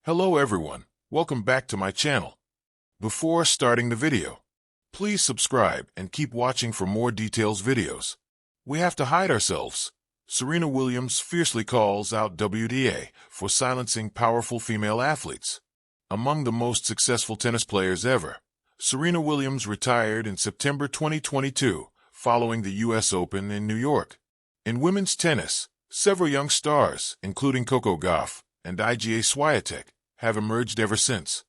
Hello everyone, welcome back to my channel. Before starting the video, please subscribe and keep watching for more details videos. We have to hide ourselves. Serena Williams fiercely calls out WTA for silencing powerful female athletes. Among the most successful tennis players ever, Serena Williams retired in September 2022 following the U.S. Open in New York. In women's tennis, several young stars, including Coco Gauff and Iga Swiatek, have emerged ever since.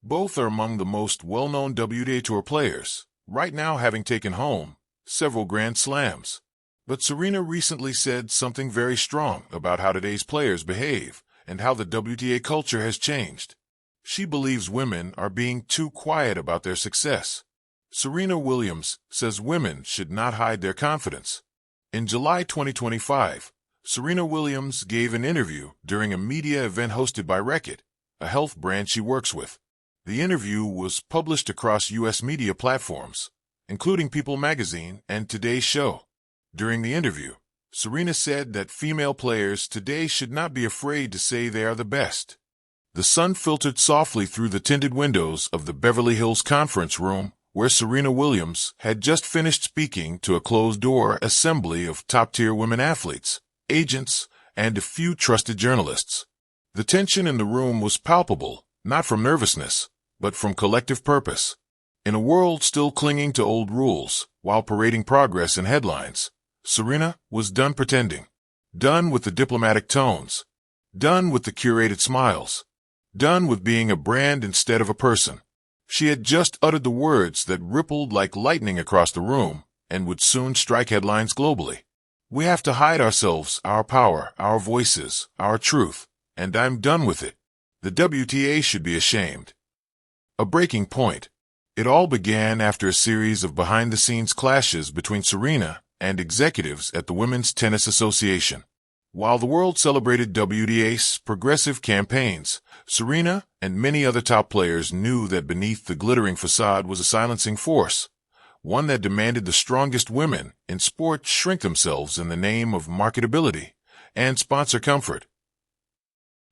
Both are among the most well-known WTA Tour players, right now having taken home several Grand Slams. But Serena recently said something very strong about how today's players behave and how the WTA culture has changed. She believes women are being too quiet about their success. Serena Williams says women should not hide their confidence. In July 2025, Serena Williams gave an interview during a media event hosted by Reckitt, a health brand she works with. The interview was published across U.S. media platforms, including People magazine and Today's Show. During the interview, Serena said that female players today should not be afraid to say they are the best. The sun filtered softly through the tinted windows of the Beverly Hills conference room, where Serena Williams had just finished speaking to a closed-door assembly of top-tier women athletes, agents, and a few trusted journalists. The tension in the room was palpable, not from nervousness, but from collective purpose. In a world still clinging to old rules, while parading progress in headlines, Serena was done pretending. Done with the diplomatic tones. Done with the curated smiles. Done with being a brand instead of a person. She had just uttered the words that rippled like lightning across the room and would soon strike headlines globally. We have to hide ourselves, our power, our voices, our truth, and I'm done with it. The WTA should be ashamed. A breaking point. It all began after a series of behind-the-scenes clashes between Serena and executives at the Women's Tennis Association. While the world celebrated WTA's progressive campaigns, Serena and many other top players knew that beneath the glittering facade was a silencing force, one that demanded the strongest women in sport shrink themselves in the name of marketability and sponsor comfort.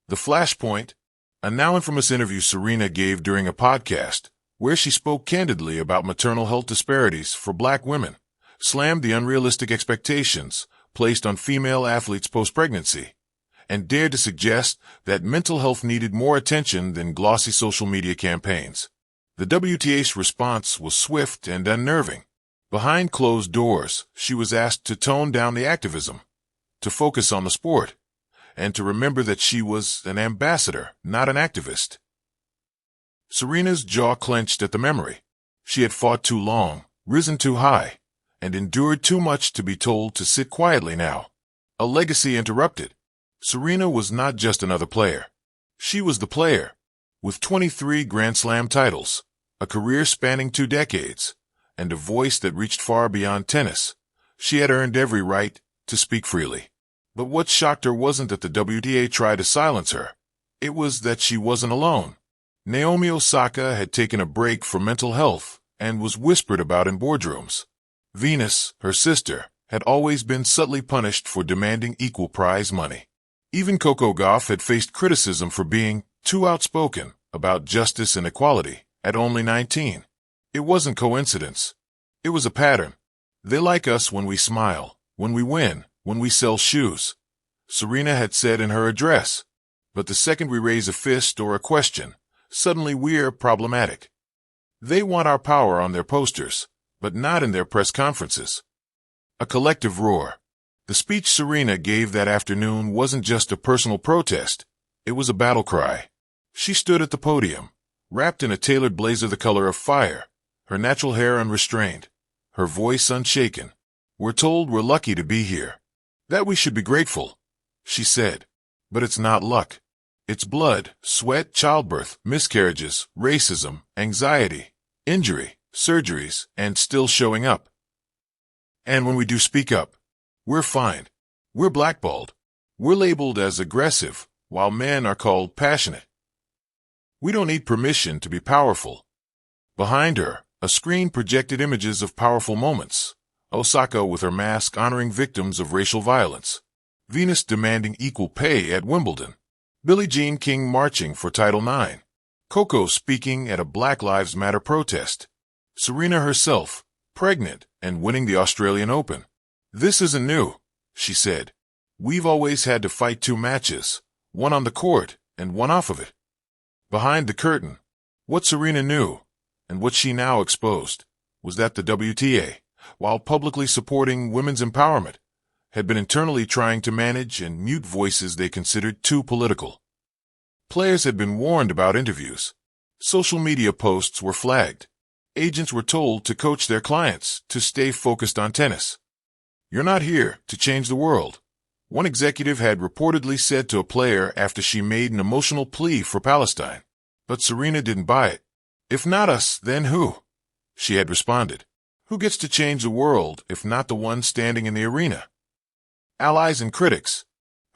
The flashpoint, a now infamous interview Serena gave during a podcast where she spoke candidly about maternal health disparities for Black women, slammed the unrealistic expectations placed on female athletes post-pregnancy, and dared to suggest that mental health needed more attention than glossy social media campaigns. The WTA's response was swift and unnerving. Behind closed doors, she was asked to tone down the activism, to focus on the sport, and to remember that she was an ambassador, not an activist. Serena's jaw clenched at the memory. She had fought too long, risen too high, and endured too much to be told to sit quietly now. A legacy interrupted. Serena was not just another player. She was the player. With 23 Grand Slam titles, a career spanning 2 decades, and a voice that reached far beyond tennis, she had earned every right to speak freely. But what shocked her wasn't that the WTA tried to silence her. It was that she wasn't alone. Naomi Osaka had taken a break for mental health and was whispered about in boardrooms. Venus, her sister, had always been subtly punished for demanding equal prize money. Even Coco Gauff had faced criticism for being too outspoken about justice and equality at only 19. It wasn't coincidence. It was a pattern. They like us when we smile, when we win, when we sell shoes, Serena had said in her address. But the second we raise a fist or a question, suddenly we're problematic. They want our power on their posters, but not in their press conferences. A collective roar. The speech Serena gave that afternoon wasn't just a personal protest. It was a battle cry. She stood at the podium, wrapped in a tailored blazer the color of fire, her natural hair unrestrained, her voice unshaken. We're told we're lucky to be here. That we should be grateful, she said. But it's not luck. It's blood, sweat, childbirth, miscarriages, racism, anxiety, injury, surgeries, and still showing up. And when we do speak up, we're fined. We're blackballed. We're labeled as aggressive, while men are called passionate. We don't need permission to be powerful. Behind her, a screen projected images of powerful moments. Osaka with her mask honoring victims of racial violence. Venus demanding equal pay at Wimbledon. Billie Jean King marching for Title IX. Coco speaking at a Black Lives Matter protest. Serena herself, pregnant and winning the Australian Open. "This isn't new," she said. "We've always had to fight two matches, one on the court and one off of it." Behind the curtain, what Serena knew, and what she now exposed, was that the WTA, while publicly supporting women's empowerment, had been internally trying to manage and mute voices they considered too political. Players had been warned about interviews. Social media posts were flagged. Agents were told to coach their clients to stay focused on tennis. "You're not here to change the world," one executive had reportedly said to a player after she made an emotional plea for Palestine. But Serena didn't buy it. "If not us, then who?" she had responded. "Who gets to change the world if not the one standing in the arena?" Allies and critics.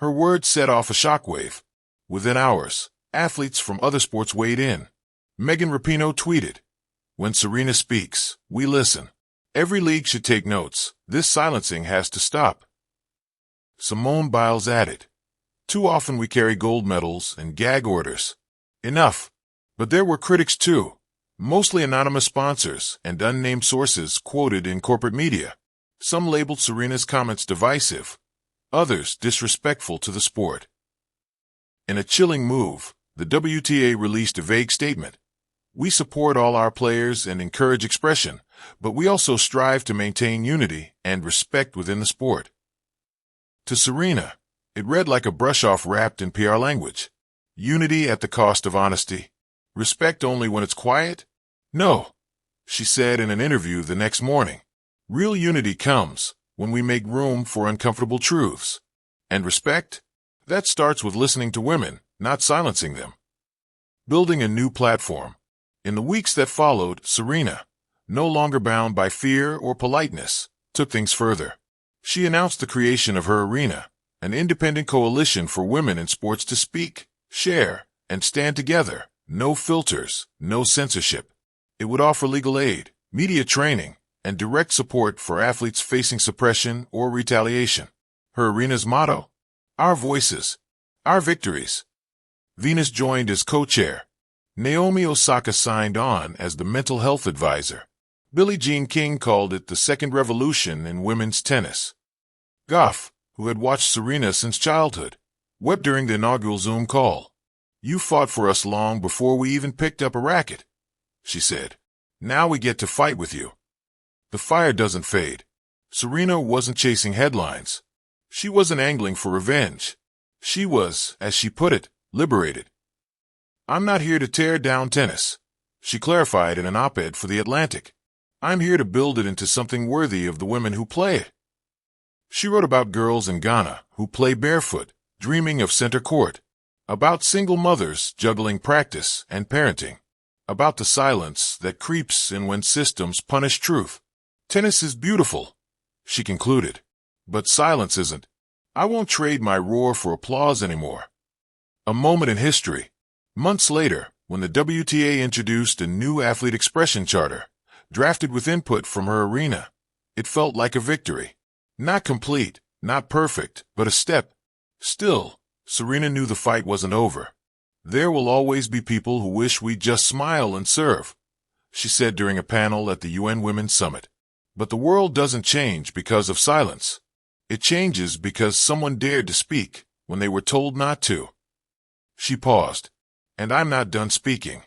Her words set off a shockwave. Within hours, athletes from other sports weighed in. Megan Rapinoe tweeted, "When Serena speaks, we listen. Every league should take notes. This silencing has to stop." Simone Biles added, "Too often we carry gold medals and gag orders. Enough." But there were critics too, mostly anonymous sponsors and unnamed sources quoted in corporate media. Some labeled Serena's comments divisive, others disrespectful to the sport. In a chilling move, the WTA released a vague statement. "We support all our players and encourage expression, but we also strive to maintain unity and respect within the sport." To Serena, it read like a brush-off wrapped in PR language. Unity at the cost of honesty. Respect only when it's quiet? No, she said in an interview the next morning. Real unity comes when we make room for uncomfortable truths. And respect? That starts with listening to women, not silencing them. Building a new platform. In the weeks that followed, Serena, no longer bound by fear or politeness, took things further. She announced the creation of her arena, an independent coalition for women in sports to speak, share, and stand together. No filters, no censorship. It would offer legal aid, media training, and direct support for athletes facing suppression or retaliation. Her arena's motto? Our voices, our victories. Venus joined as co-chair. Naomi Osaka signed on as the mental health advisor. Billie Jean King called it the second revolution in women's tennis. Goff, who had watched Serena since childhood, wept during the inaugural Zoom call. "You fought for us long before we even picked up a racket," she said. "Now we get to fight with you." The fire doesn't fade. Serena wasn't chasing headlines. She wasn't angling for revenge. She was, as she put it, liberated. "I'm not here to tear down tennis," she clarified in an op-ed for The Atlantic. "I'm here to build it into something worthy of the women who play it." She wrote about girls in Ghana who play barefoot, dreaming of center court. About single mothers juggling practice and parenting. About the silence that creeps in when systems punish truth. "Tennis is beautiful," she concluded, "but silence isn't. I won't trade my roar for applause anymore." A moment in history. Months later, when the WTA introduced a new athlete expression charter, drafted with input from her arena, it felt like a victory. Not complete, not perfect, but a step. Still, Serena knew the fight wasn't over. "There will always be people who wish we'd just smile and serve," she said during a panel at the UN Women's Summit. But the world doesn't change because of silence. It changes because someone dared to speak when they were told not to. She paused. "And I'm not done speaking."